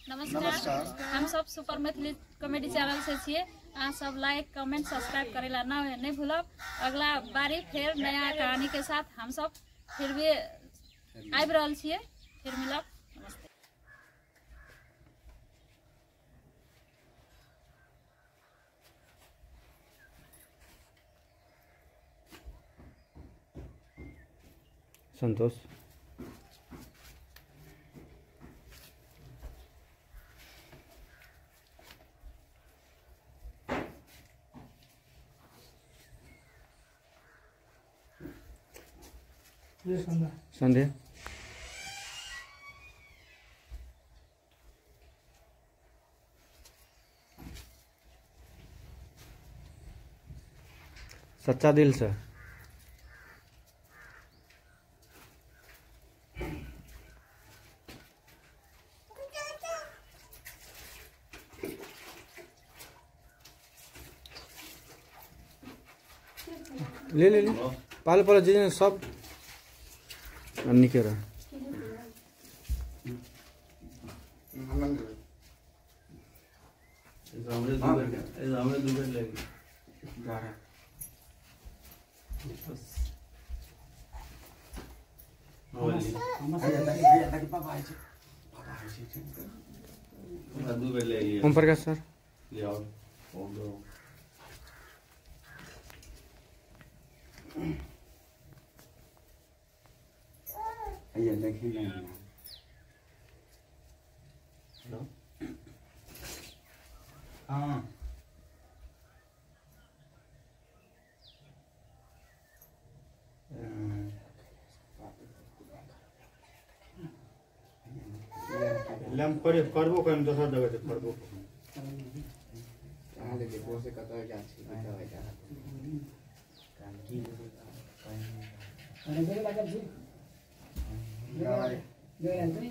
नमस्कार। हम सब सुपर मैथिली कॉमेडी चैनल से छे। अहाँ सब लाइक कमेंट सब्सक्राइब करेला नहीं भूलब। अगला बारी फिर नया कहानी के साथ हम सब फिर भी आबि रहल छिए। फिर मिलब। नमस्ते। संतोष संध्या सच्चा दिल से ले ले ले पाल पाल जी सब अन्नी के रहा ओम प्रकाश सर ये देखिए हेलो हाँ लैंप करे करबो कम दोसर जगह से करबो आले के बोसे कतय जा छी कतय जा काम की अरे बेला का जी ये ये नहीं